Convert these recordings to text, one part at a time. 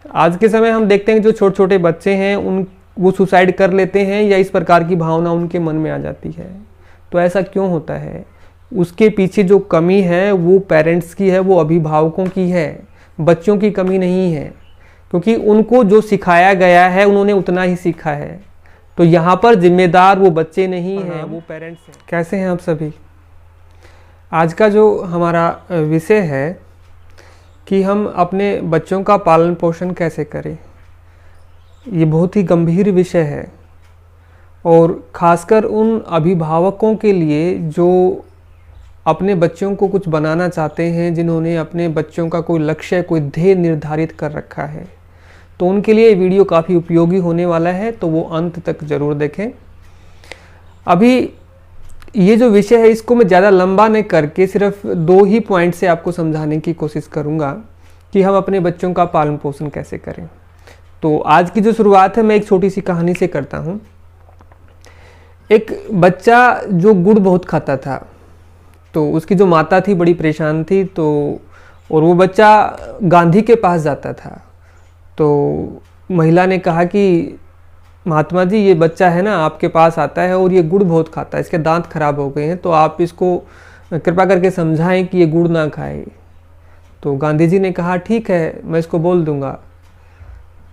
आज के समय हम देखते हैं कि जो छोटे छोटे बच्चे हैं वो सुसाइड कर लेते हैं या इस प्रकार की भावना उनके मन में आ जाती है। तो ऐसा क्यों होता है? उसके पीछे जो कमी है वो पेरेंट्स की है, वो अभिभावकों की है, बच्चों की कमी नहीं है। क्योंकि उनको जो सिखाया गया है उन्होंने उतना ही सीखा है। तो यहाँ पर जिम्मेदार वो बच्चे नहीं हैं, वो पेरेंट्स हैं। कैसे हैं आप सभी? आज का जो हमारा विषय है कि हम अपने बच्चों का पालन पोषण कैसे करें, ये बहुत ही गंभीर विषय है। और ख़ासकर उन अभिभावकों के लिए जो अपने बच्चों को कुछ बनाना चाहते हैं, जिन्होंने अपने बच्चों का कोई लक्ष्य, कोई ध्येय निर्धारित कर रखा है, तो उनके लिए वीडियो काफ़ी उपयोगी होने वाला है। तो वो अंत तक ज़रूर देखें। अभी ये जो विषय है इसको मैं ज़्यादा लंबा नहीं करके सिर्फ 2 ही पॉइंट से आपको समझाने की कोशिश करूँगा कि हम अपने बच्चों का पालन पोषण कैसे करें। तो आज की जो शुरुआत है मैं एक छोटी सी कहानी से करता हूँ। एक बच्चा जो गुड़ बहुत खाता था, तो उसकी जो माता थी बड़ी परेशान थी। तो और वो बच्चा गांधी के पास जाता था। तो महिला ने कहा कि महात्मा जी, ये बच्चा है ना आपके पास आता है और ये गुड़ बहुत खाता है, इसके दांत खराब हो गए हैं, तो आप इसको कृपा करके समझाएं कि ये गुड़ ना खाए। तो गांधी जी ने कहा ठीक है, मैं इसको बोल दूंगा।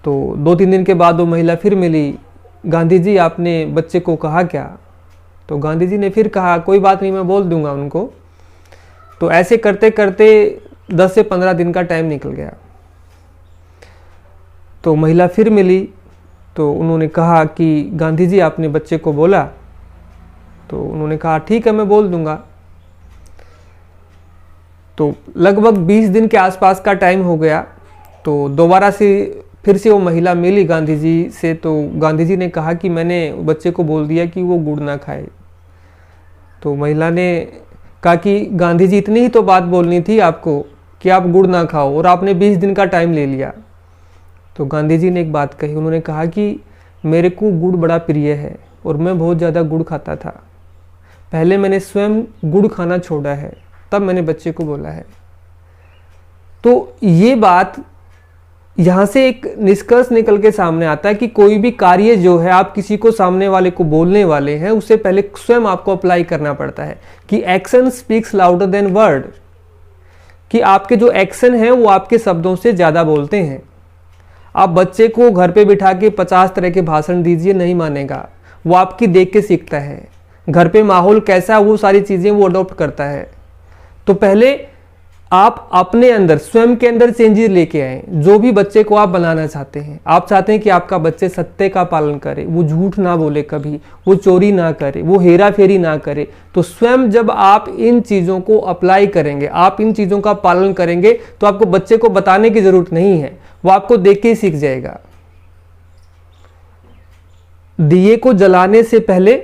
तो 2-3 दिन के बाद वो महिला फिर मिली। गांधी जी, आपने बच्चे को कहा क्या? तो गांधी जी ने फिर कहा कोई बात नहीं, मैं बोल दूंगा उनको। तो ऐसे करते करते 10 से 15 दिन का टाइम निकल गया। तो महिला फिर मिली। तो उन्होंने कहा कि गांधी जी, आपने बच्चे को बोला? तो उन्होंने कहा ठीक है, मैं बोल दूंगा। तो लगभग 20 दिन के आसपास का टाइम हो गया। तो दोबारा से फिर से वो महिला मिली गांधी जी से। तो गांधी जी ने कहा कि मैंने बच्चे को बोल दिया कि वो गुड़ ना खाए। तो महिला ने कहा कि गांधी जी, इतनी ही तो बात बोलनी थी आपको कि आप गुड़ ना खाओ, और आपने 20 दिन का टाइम ले लिया। तो गांधी जी ने एक बात कही। उन्होंने कहा कि मेरे को गुड़ बड़ा प्रिय है और मैं बहुत ज़्यादा गुड़ खाता था। पहले मैंने स्वयं गुड़ खाना छोड़ा है, तब मैंने बच्चे को बोला है। तो ये बात, यहाँ से एक निष्कर्ष निकल के सामने आता है कि कोई भी कार्य जो है आप किसी को, सामने वाले को बोलने वाले हैं, उससे पहले स्वयं आपको अप्लाई करना पड़ता है कि action speaks louder than word, कि आपके जो एक्शन है वो आपके शब्दों से ज़्यादा बोलते हैं। आप बच्चे को घर पे बिठा के 50 तरह के भाषण दीजिए, नहीं मानेगा। वो आपकी देख के सीखता है। घर पे माहौल कैसा है वो सारी चीज़ें वो अडॉप्ट करता है। तो पहले आप अपने अंदर, स्वयं के अंदर चेंजेस लेके आए। जो भी बच्चे को आप बनाना चाहते हैं, आप चाहते हैं कि आपका बच्चे सत्य का पालन करे, वो झूठ ना बोले कभी, वो चोरी ना करे, वो हेरा फेरी ना करे। तो स्वयं जब आप इन चीज़ों को अप्लाई करेंगे, आप इन चीज़ों का पालन करेंगे, तो आपको बच्चे को बताने की ज़रूरत नहीं है, वो आपको देख के ही सीख जाएगा। दिए को जलाने से पहले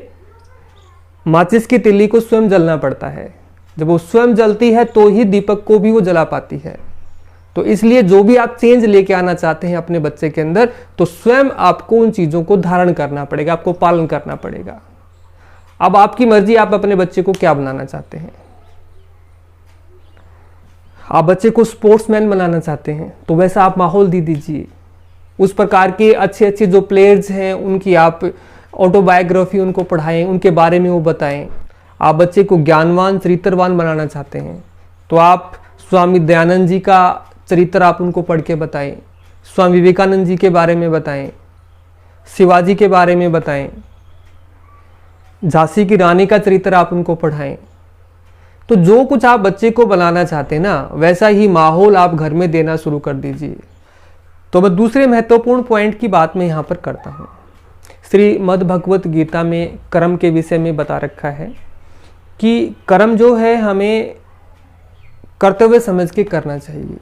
माचिस की तिल्ली को स्वयं जलना पड़ता है। जब वो स्वयं जलती है तो ही दीपक को भी वो जला पाती है। तो इसलिए जो भी आप चेंज लेके आना चाहते हैं अपने बच्चे के अंदर, तो स्वयं आपको उन चीज़ों को धारण करना पड़ेगा, आपको पालन करना पड़ेगा। अब आपकी मर्जी, आप अपने बच्चे को क्या बनाना चाहते हैं। आप बच्चे को स्पोर्ट्समैन बनाना चाहते हैं तो वैसा आप माहौल दे दीजिए। उस प्रकार के अच्छे अच्छे जो प्लेयर्स हैं उनकी आप ऑटोबायोग्राफी उनको पढ़ाएं, उनके बारे में वो बताएं। आप बच्चे को ज्ञानवान, चरित्रवान बनाना चाहते हैं तो आप स्वामी दयानंद जी का चरित्र आप उनको पढ़ के बताएं, स्वामी विवेकानंद जी के बारे में बताएं, शिवाजी के बारे में बताएं, झांसी की रानी का चरित्र आप उनको पढ़ाएं। तो जो कुछ आप बच्चे को बनाना चाहते हैं ना, वैसा ही माहौल आप घर में देना शुरू कर दीजिए। तो मैं दूसरे महत्वपूर्ण पॉइंट की बात मैं यहाँ पर करता हूँ। श्रीमद् भगवत गीता में कर्म के विषय में बता रखा है कि कर्म जो है हमें कर्तव्य समझ के करना चाहिए।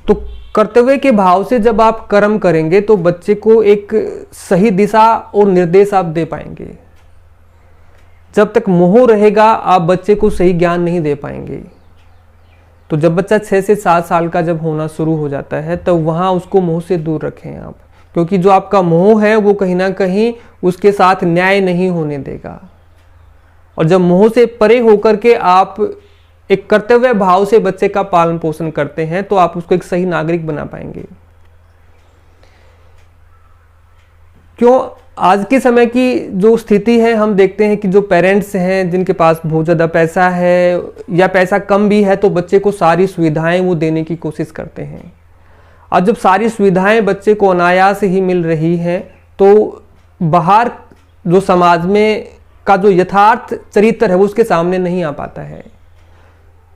तो कर्तव्य के भाव से जब आप कर्म करेंगे तो बच्चे को एक सही दिशा और निर्देश आप दे पाएंगे। जब तक मोह रहेगा आप बच्चे को सही ज्ञान नहीं दे पाएंगे। तो जब बच्चा 6 से 7 साल का जब होना शुरू हो जाता है तब वहाँ उसको मोह से दूर रखें आप, क्योंकि जो आपका मोह है वो कहीं ना कहीं उसके साथ न्याय नहीं होने देगा। और जब मोह से परे होकर के आप एक कर्तव्य भाव से बच्चे का पालन पोषण करते हैं तो आप उसको एक सही नागरिक बना पाएंगे। क्यों आज के समय की जो स्थिति है, हम देखते हैं कि जो पेरेंट्स हैं जिनके पास बहुत ज़्यादा पैसा है या पैसा कम भी है, तो बच्चे को सारी सुविधाएं वो देने की कोशिश करते हैं। और जब सारी सुविधाएं बच्चे को अनायास ही मिल रही हैं तो बाहर जो समाज में का जो यथार्थ चरित्र है वो उसके सामने नहीं आ पाता है,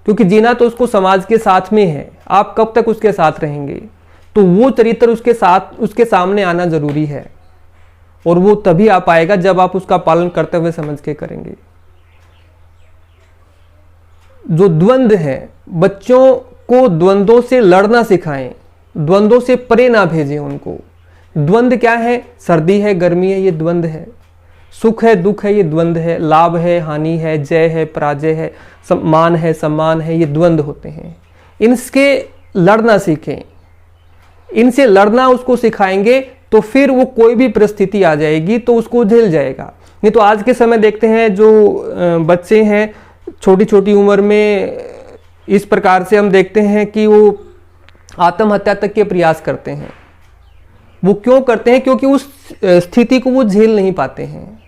क्योंकि जीना तो उसको समाज के साथ में है। आप कब तक उसके साथ रहेंगे? तो वो चरित्र उसके सामने आना जरूरी है, और वो तभी आ पाएगा जब आप उसका पालन करते हुए समझ के करेंगे। जो द्वंद्व है, बच्चों को द्वंद्वों से लड़ना सिखाएं, द्वंद्वों से परे ना भेजें उनको। द्वंद्व क्या है? सर्दी है, गर्मी है, ये द्वंद्व है। सुख है, दुख है, ये द्वंद्व है। लाभ है, हानि है, जय है, पराजय है, मान है, सम्मान है, ये द्वंद्व होते हैं। इनसे लड़ना सीखें, इनसे लड़ना उसको सिखाएंगे तो फिर वो कोई भी परिस्थिति आ जाएगी तो उसको झेल जाएगा। नहीं तो आज के समय देखते हैं जो बच्चे हैं छोटी छोटी उम्र में, इस प्रकार से हम देखते हैं कि वो आत्महत्या तक के प्रयास करते हैं। वो क्यों करते हैं? क्योंकि उस स्थिति को वो झेल नहीं पाते हैं।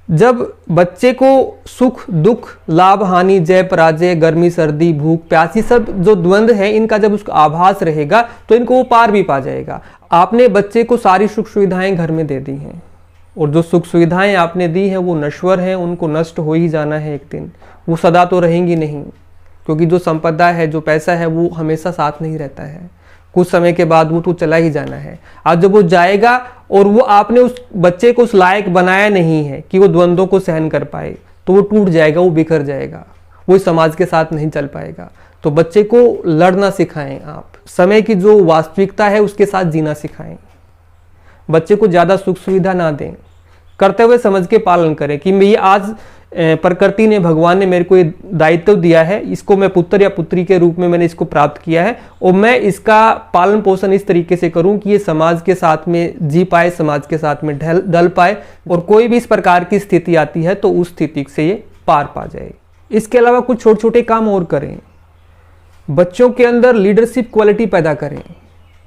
जब बच्चे को सुख दुख, लाभ हानि, जय पराजय, गर्मी सर्दी, भूख प्यास, ये सब जो द्वंद्व है इनका जब उसको आभास रहेगा तो इनको वो पार भी पा जाएगा। आपने बच्चे को सारी सुख सुविधाएं घर में दे दी हैं, और जो सुख सुविधाएं आपने दी हैं वो नश्वर हैं, उनको नष्ट हो ही जाना है एक दिन। वो सदा तो रहेंगी नहीं, क्योंकि जो संपदा है, जो पैसा है, वो हमेशा साथ नहीं रहता है। कुछ समय के बाद वो तो चला ही जाना है। आज जब वो जाएगा और वो आपने उस बच्चे को उस लायक बनाया नहीं है कि वो द्वंद्वों को सहन कर पाए, तो वो टूट जाएगा, वो बिखर जाएगा, वो समाज के साथ नहीं चल पाएगा। तो बच्चे को लड़ना सिखाएं आप, समय की जो वास्तविकता है उसके साथ जीना सिखाएं। बच्चे को ज़्यादा सुख सुविधा ना दें, करते हुए समझ के पालन करें कि मैं ये आज प्रकृति ने, भगवान ने मेरे को ये दायित्व दिया है, इसको मैं पुत्र या पुत्री के रूप में मैंने इसको प्राप्त किया है, और मैं इसका पालन पोषण इस तरीके से करूं कि ये समाज के साथ में जी पाए, समाज के साथ में ढल पाए, और कोई भी इस प्रकार की स्थिति आती है तो उस स्थिति से ये पार पा जाए। इसके अलावा कुछ छोटे छोटे काम और करें। बच्चों के अंदर लीडरशिप क्वालिटी पैदा करें।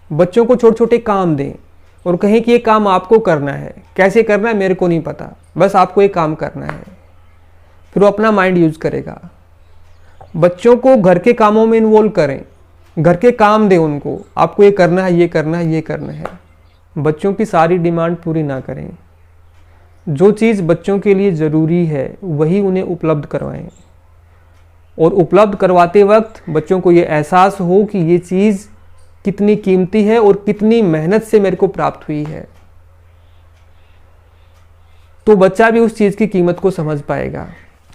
बच्चों को छोटे छोटे काम दें और कहें कि ये काम आपको करना है। कैसे करना है मेरे को नहीं पता, बस आपको ये काम करना है। फिर वो अपना माइंड यूज करेगा। बच्चों को घर के कामों में इन्वॉल्व करें, घर के काम दें उनको, आपको ये करना है, ये करना है, ये करना है। बच्चों की सारी डिमांड पूरी ना करें। जो चीज़ बच्चों के लिए ज़रूरी है वही उन्हें उपलब्ध करवाएं, और उपलब्ध करवाते वक्त बच्चों को ये एहसास हो कि ये चीज़ कितनी कीमती है और कितनी मेहनत से मेरे को प्राप्त हुई है। तो बच्चा भी उस चीज़ की कीमत को समझ पाएगा।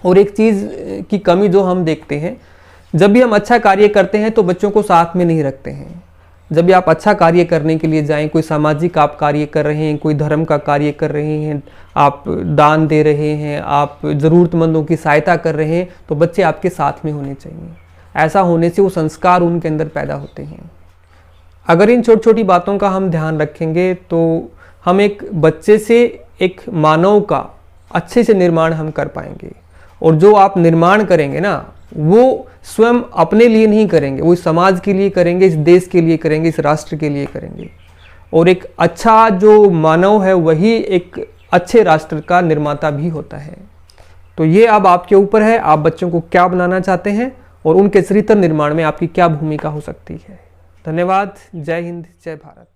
और एक चीज़ की कमी जो हम देखते हैं, जब भी हम अच्छा कार्य करते हैं तो बच्चों को साथ में नहीं रखते हैं। जब भी आप अच्छा कार्य करने के लिए जाएं, कोई सामाजिक आप कार्य कर रहे हैं, कोई धर्म का कार्य कर रहे हैं, आप दान दे रहे हैं, आप ज़रूरतमंदों की सहायता कर रहे हैं, तो बच्चे आपके साथ में होने चाहिए। ऐसा होने से वो संस्कार उनके अंदर पैदा होते हैं। अगर इन छोटी छोटी बातों का हम ध्यान रखेंगे तो हम एक बच्चे से एक मानव का अच्छे से निर्माण हम कर पाएंगे। और जो आप निर्माण करेंगे ना, वो स्वयं अपने लिए नहीं करेंगे, वो इस समाज के लिए करेंगे, इस देश के लिए करेंगे, इस राष्ट्र के लिए करेंगे। और एक अच्छा जो मानव है वही एक अच्छे राष्ट्र का निर्माता भी होता है। तो ये अब आपके ऊपर है, आप बच्चों को क्या बनाना चाहते हैं और उनके चरित्र निर्माण में आपकी क्या भूमिका हो सकती है। धन्यवाद। जय हिंद, जय भारत।